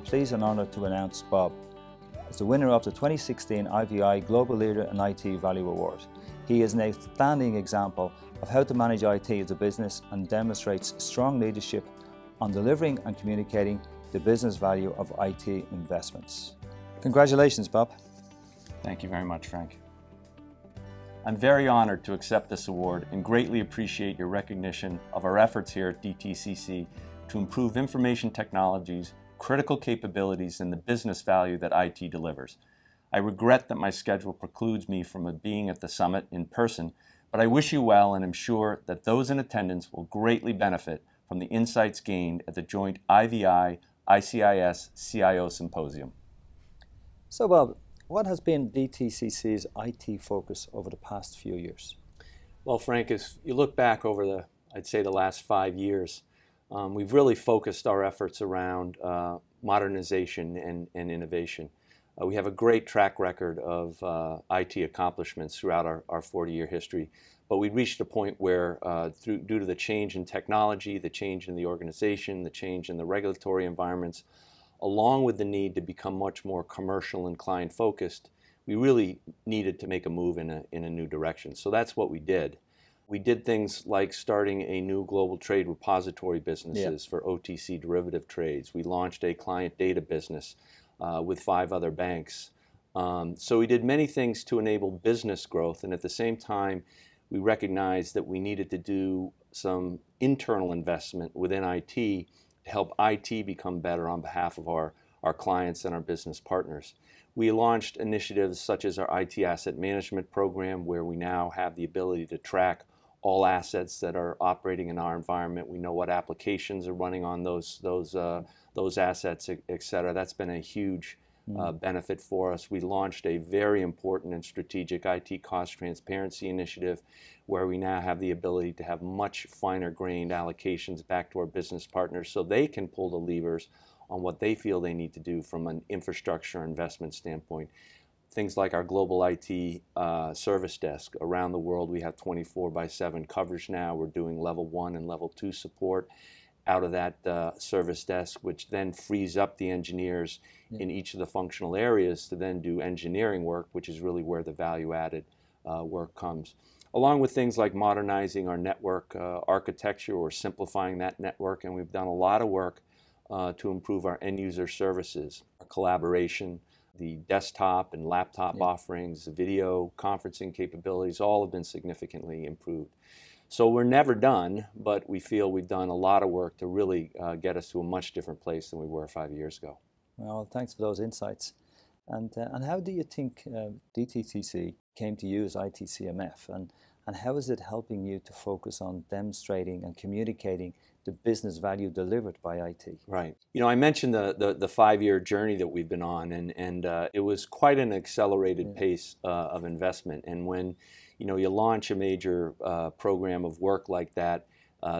pleased and honoured to announce Bob as the winner of the 2016 IVI Global Leader and IT Value Award. He is an outstanding example of how to manage IT as a business and demonstrates strong leadership on delivering and communicating the business value of IT investments. Congratulations, Bob. Thank you very much, Frank. I'm very honored to accept this award and greatly appreciate your recognition of our efforts here at DTCC to improve information technologies, critical capabilities, and the business value that IT delivers. I regret that my schedule precludes me from being at the summit in person, but I wish you well and am sure that those in attendance will greatly benefit from the insights gained at the joint IVI-ICIS CIO Symposium. So Bob, what has been DTCC's IT focus over the past few years? Well, Frank, as you look back over I'd say the last 5 years, we've really focused our efforts around modernization and innovation. We have a great track record of IT accomplishments throughout our 40-year history, but we reached a point where due to the change in technology, the change in the organization, the change in the regulatory environments, along with the need to become much more commercial and client-focused, we really needed to make a move in a new direction. So that's what we did. We did things like starting a new global trade repository businesses for OTC derivative trades. We launched a client data business with 5 other banks. So we did many things to enable business growth, and at the same time, we recognized that we needed to do some internal investment within IT to help IT become better on behalf of our clients and our business partners. We launched initiatives such as our IT asset management program, where we now have the ability to track all assets that are operating in our environment. We know what applications are running on those assets, et cetera. That's been a huge benefit for us. We launched a very important and strategic IT cost transparency initiative, where we now have the ability to have much finer grained allocations back to our business partners so they can pull the levers on what they feel they need to do from an infrastructure investment standpoint. Things like our global IT service desk. Around the world, we have 24/7 coverage now. We're doing level 1 and level 2 support out of that service desk, which then frees up the engineers in each of the functional areas to then do engineering work, which is really where the value-added work comes. Along with things like modernizing our network architecture or simplifying that network, and we've done a lot of work to improve our end-user services, our collaboration, the desktop and laptop offerings, the video conferencing capabilities, all have been significantly improved. So we're never done, but we feel we've done a lot of work to really get us to a much different place than we were 5 years ago. Well, thanks for those insights. And how do you think DTCC came to use IT-CMF, and how is it helping you to focus on demonstrating and communicating the business value delivered by IT? Right. You know, I mentioned the 5-year journey that we've been on, and it was quite an accelerated pace of investment. And when you launch a major program of work like that,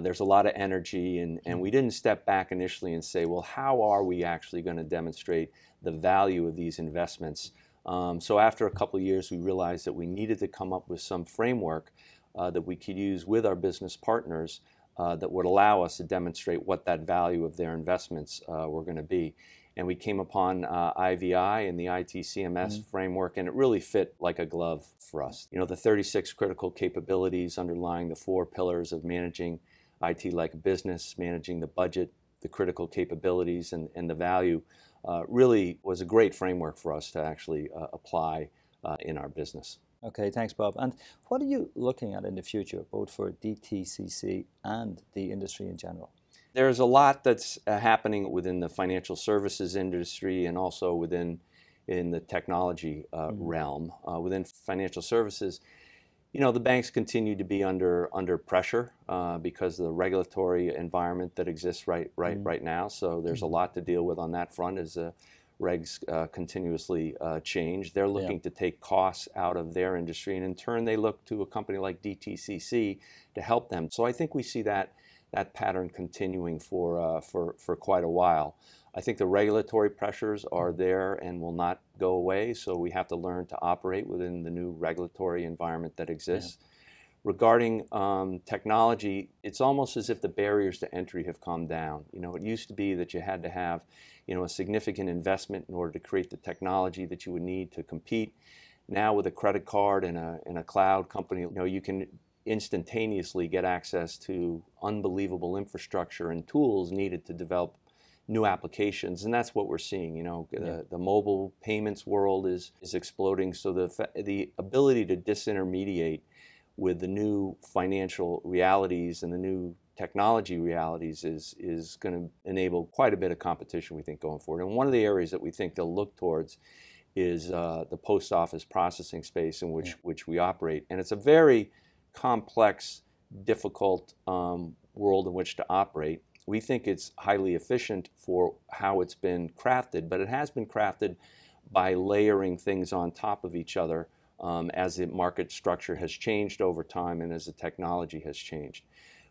there's a lot of energy, and we didn't step back initially and say, well, how are we actually going to demonstrate the value of these investments? So after a couple of years, we realized that we needed to come up with some framework that we could use with our business partners that would allow us to demonstrate what that value of their investments were going to be. And we came upon IVI and the IT-CMF framework, and it really fit like a glove for us. You know, the 36 critical capabilities underlying the 4 pillars of managing IT like a business, managing the budget, the critical capabilities, and the value really was a great framework for us to actually apply in our business. Okay, thanks, Bob. And what are you looking at in the future, both for DTCC and the industry in general? There's a lot that's happening within the financial services industry and also in the technology realm. Within financial services, the banks continue to be under pressure because of the regulatory environment that exists right now. So there's a lot to deal with on that front as the regs continuously change. They're looking to take costs out of their industry, and in turn they look to a company like DTCC to help them. So I think we see that pattern continuing for quite a while. I think the regulatory pressures are there and will not go away, so we have to learn to operate within the new regulatory environment that exists. regarding technology, it's almost as if the barriers to entry have come down. It used to be that you had to have, a significant investment in order to create the technology that you would need to compete. Now with a credit card and a cloud company, you can instantaneously get access to unbelievable infrastructure and tools needed to develop new applications, and that's what we're seeing. The mobile payments world is exploding, so the ability to disintermediate with the new financial realities and the new technology realities is going to enable quite a bit of competition, we think, going forward. And one of the areas that we think they'll look towards is the post office processing space in which we operate. And it's a very complex, difficult world in which to operate. We think it's highly efficient for how it's been crafted, but it has been crafted by layering things on top of each other as the market structure has changed over time and as the technology has changed.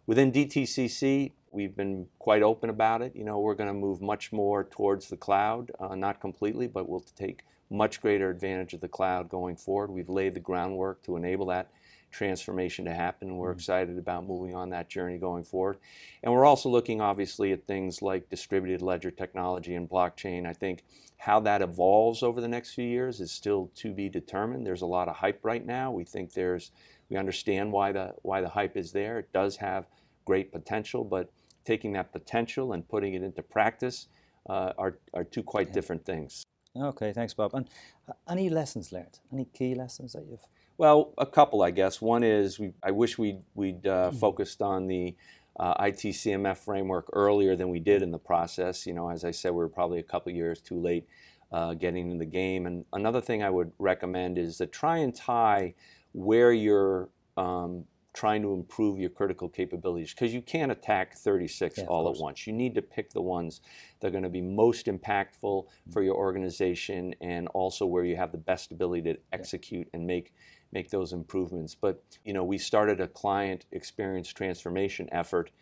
Within DTCC, we've been quite open about it. We're going to move much more towards the cloud, not completely, but we'll take much greater advantage of the cloud going forward. We've laid the groundwork to enable that transformation to happen, and we're excited about moving on that journey going forward. And we're also looking, obviously, at things like distributed ledger technology and blockchain. I think how that evolves over the next few years is still to be determined. There's a lot of hype right now. We think we understand why the hype is there. It does have great potential, but taking that potential and putting it into practice are two quite different things. Okay, thanks, Bob. And any lessons learned? Any key lessons that you've? Well, a couple, I guess. One is I wish we'd focused on the IT-CMF framework earlier than we did in the process. As I said, we were probably a couple years too late getting in the game. And another thing I would recommend is to try and tie where you're trying to improve your critical capabilities, because you can't attack 36 all at once. You need to pick the ones that are going to be most impactful for your organization and also where you have the best ability to execute and make those improvements. But we started a client experience transformation effort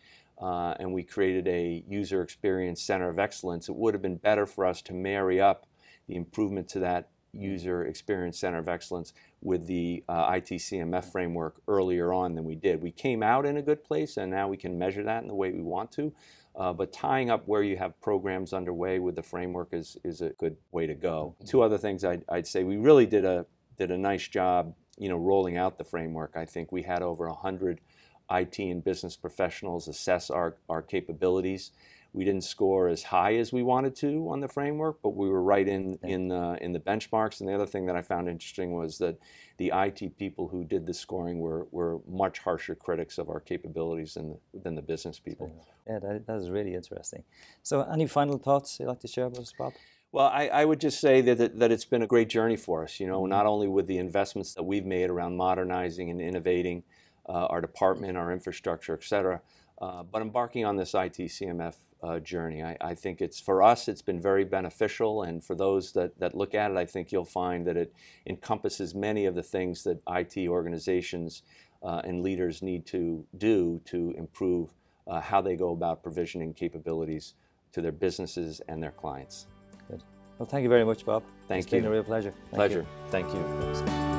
and we created a user experience center of excellence. It would have been better for us to marry up the improvement to that user experience center of excellence with the IT-CMF framework earlier on than we did. We came out in a good place, and now we can measure that in the way we want to. But tying up where you have programs underway with the framework is a good way to go. Two other things I'd say: we really did a nice job, rolling out the framework. I think we had over 100 IT and business professionals assess our capabilities. We didn't score as high as we wanted to on the framework, but we were right in the benchmarks. And the other thing that I found interesting was that the IT people who did the scoring were much harsher critics of our capabilities than the business people. Yeah, that is really interesting. So any final thoughts you'd like to share with us, Bob? Well, I would just say that it's been a great journey for us, not only with the investments that we've made around modernizing and innovating our department, our infrastructure, et cetera, but embarking on this IT-CMF journey. I think for us, it's been very beneficial, and for those that look at it, I think you'll find that it encompasses many of the things that IT organizations and leaders need to do to improve how they go about provisioning capabilities to their businesses and their clients. Good. Well, thank you very much, Bob. Thank you. It's been a real pleasure. Pleasure. Thank you.